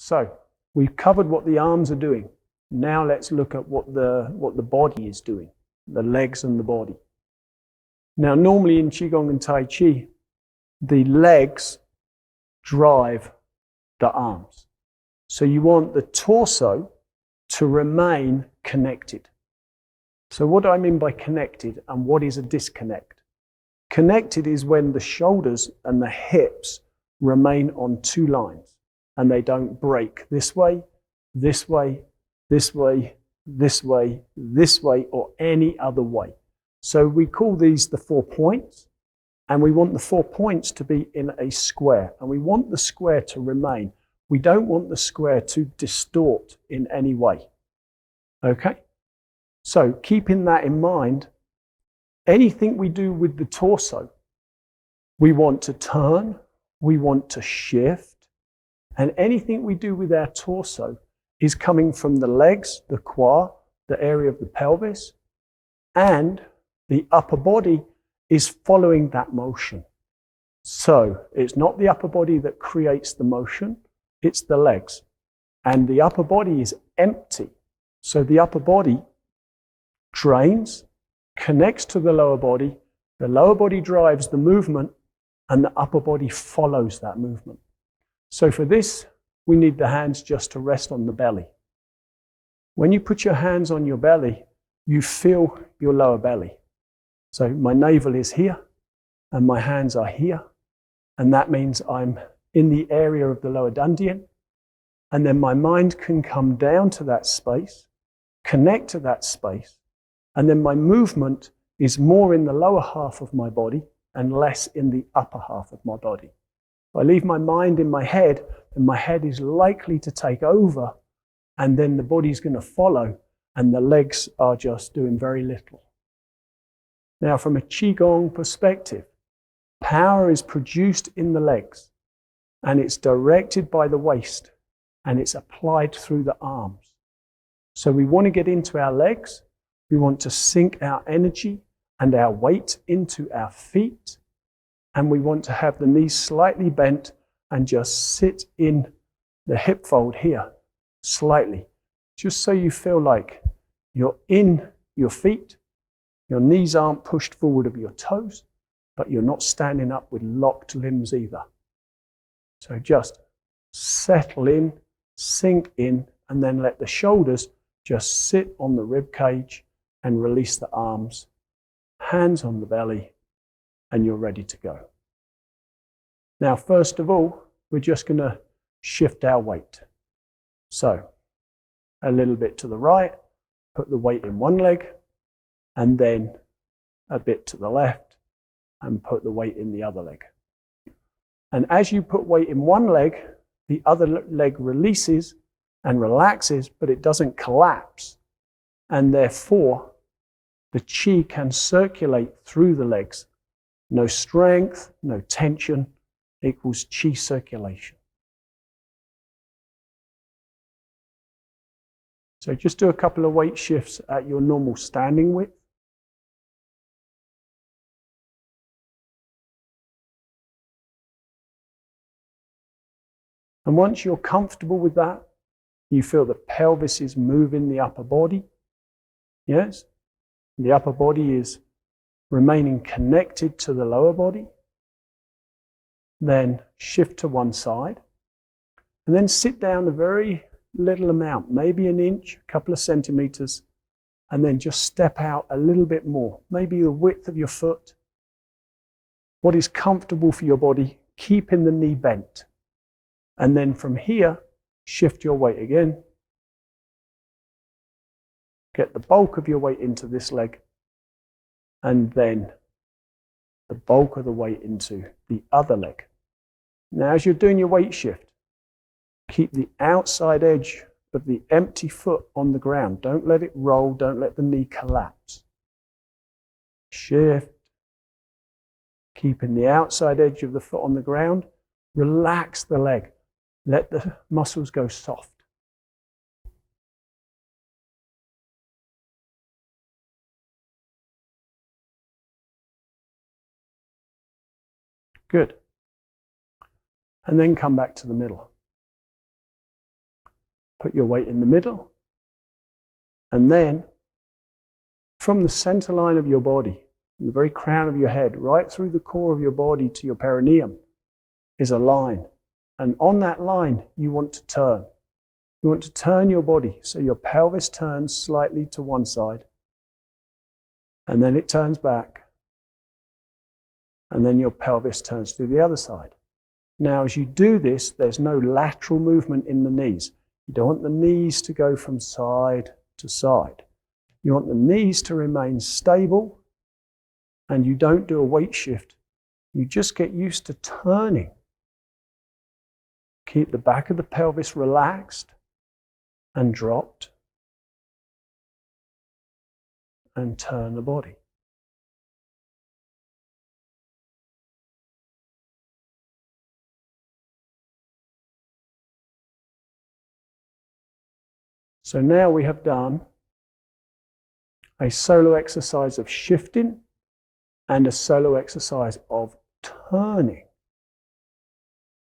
So we've covered what the arms are doing. Now let's look at what the body is doing, the legs and the body. Now normally in Qigong and Tai Chi, the legs drive the arms. So you want the torso to remain connected. So what do I mean by connected, and what is a disconnect? Connected is when the shoulders and the hips remain on two lines and they don't break this way, this way, this way, this way, this way, or any other way. So we call these the 4 points, and we want the 4 points to be in a square, and we want the square to remain. We don't want the square to distort in any way. Okay? So keeping that in mind, anything we do with the torso, we want to turn, we want to shift, and anything we do with our torso is coming from the legs, the qua, the area of the pelvis, and the upper body is following that motion. So it's not the upper body that creates the motion, it's the legs. And the upper body is empty. So the upper body drains, connects to the lower body drives the movement, and the upper body follows that movement. So for this, we need the hands just to rest on the belly. When you put your hands on your belly, you feel your lower belly. So my navel is here, and my hands are here, and that means I'm in the area of the lower dantian, and then my mind can come down to that space, connect to that space, and then my movement is more in the lower half of my body and less in the upper half of my body. If I leave my mind in my head, then my head is likely to take over, and then the body's going to follow, and the legs are just doing very little. Now, from a Qigong perspective, power is produced in the legs, and it's directed by the waist, and it's applied through the arms. So we want to get into our legs. We want to sink our energy and our weight into our feet, and we want to have the knees slightly bent and just sit in the hip fold here, slightly, just so you feel like you're in your feet, your knees aren't pushed forward of your toes, but you're not standing up with locked limbs either. So just settle in, sink in, and then let the shoulders just sit on the rib cage and release the arms, hands on the belly, and you're ready to go. Now, first of all, we're just going to shift our weight. So, a little bit to the right, put the weight in one leg, and then a bit to the left, and put the weight in the other leg. And as you put weight in one leg, the other leg releases and relaxes, but it doesn't collapse. And therefore, the qi can circulate through the legs. No strength, no tension equals qi circulation. So just do a couple of weight shifts at your normal standing width. And once you're comfortable with that, you feel the pelvis is moving the upper body. Yes? The upper body is remaining connected to the lower body. Then shift to one side. And then sit down a very little amount, maybe an inch, a couple of centimeters, and then just step out a little bit more, maybe the width of your foot. What is comfortable for your body, keeping the knee bent. And then from here, shift your weight again. Get the bulk of your weight into this leg, and then the bulk of the weight into the other leg. Now, as you're doing your weight shift, keep the outside edge of the empty foot on the ground. Don't let it roll. Don't let the knee collapse. Shift. Keeping the outside edge of the foot on the ground. Relax the leg. Let the muscles go soft. Good. And then come back to the middle. Put your weight in the middle. And then from the center line of your body, the very crown of your head, right through the core of your body to your perineum is a line. And on that line, you want to turn. You want to turn your body so your pelvis turns slightly to one side, and then it turns back, and then your pelvis turns to the other side. Now, as you do this, there's no lateral movement in the knees. You don't want the knees to go from side to side. You want the knees to remain stable, and you don't do a weight shift. You just get used to turning. Keep the back of the pelvis relaxed and dropped, and turn the body. So now we have done a solo exercise of shifting and a solo exercise of turning.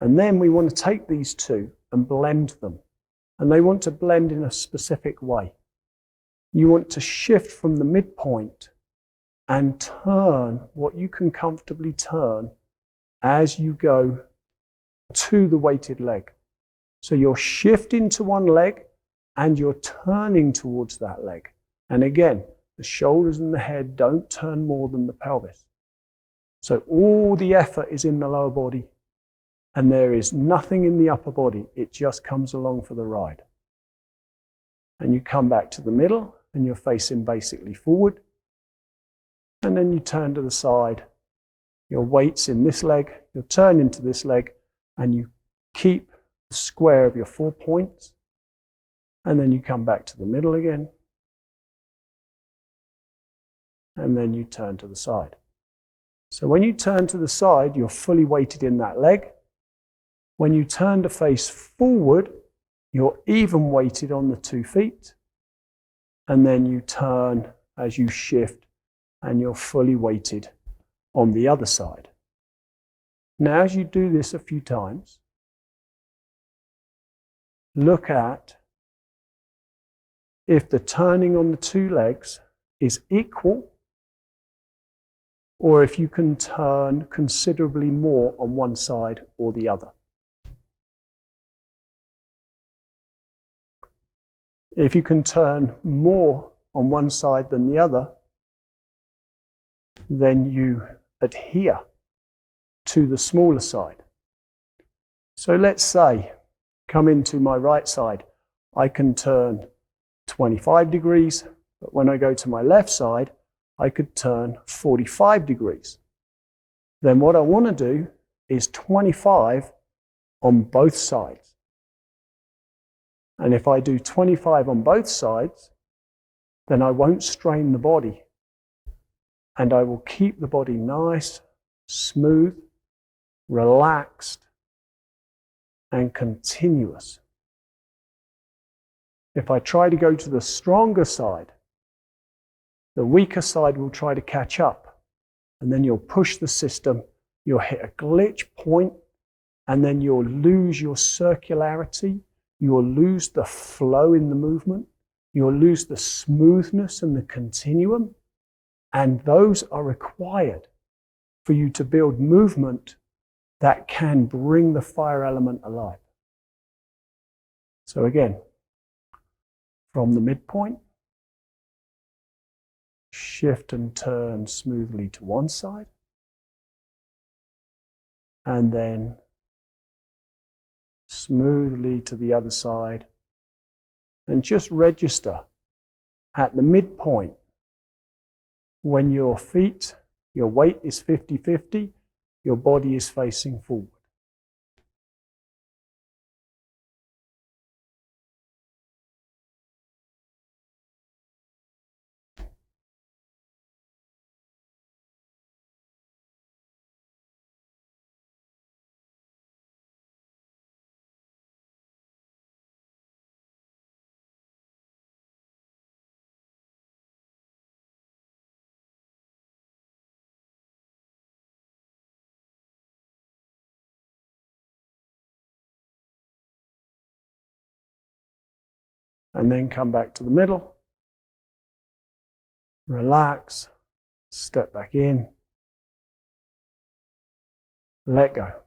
And then we want to take these two and blend them. And they want to blend in a specific way. You want to shift from the midpoint and turn what you can comfortably turn as you go to the weighted leg. So you're shifting to one leg and you're turning towards that leg. And again, the shoulders and the head don't turn more than the pelvis. So all the effort is in the lower body, and there is nothing in the upper body. It just comes along for the ride. And you come back to the middle, and you're facing basically forward. And then you turn to the side. Your weight's in this leg, you'll turn into this leg, and you keep the square of your 4 points. And then you come back to the middle again. And then you turn to the side. So when you turn to the side, you're fully weighted in that leg. When you turn to face forward, you're even weighted on the 2 feet. And then you turn as you shift, and you're fully weighted on the other side. Now, as you do this a few times, look at if the turning on the 2 legs is equal, or if you can turn considerably more on one side or the other. If you can turn more on one side than the other, then you adhere to the smaller side. So let's say, come into my right side, I can turn 25 degrees, but when I go to my left side, I could turn 45 degrees. Then what I want to do is 25 on both sides. And if I do 25 on both sides, then I won't strain the body. And I will keep the body nice, smooth, relaxed, and continuous. If I try to go to the stronger side, the weaker side will try to catch up. And then you'll push the system, you'll hit a glitch point, and then you'll lose your circularity, you'll lose the flow in the movement, you'll lose the smoothness and the continuum. And those are required for you to build movement that can bring the fire element alive. So again, from the midpoint, shift and turn smoothly to one side, and then smoothly to the other side, and just register at the midpoint when your feet, your weight is 50-50, your body is facing forward. and then come back to the middle. Relax, step back in, let go.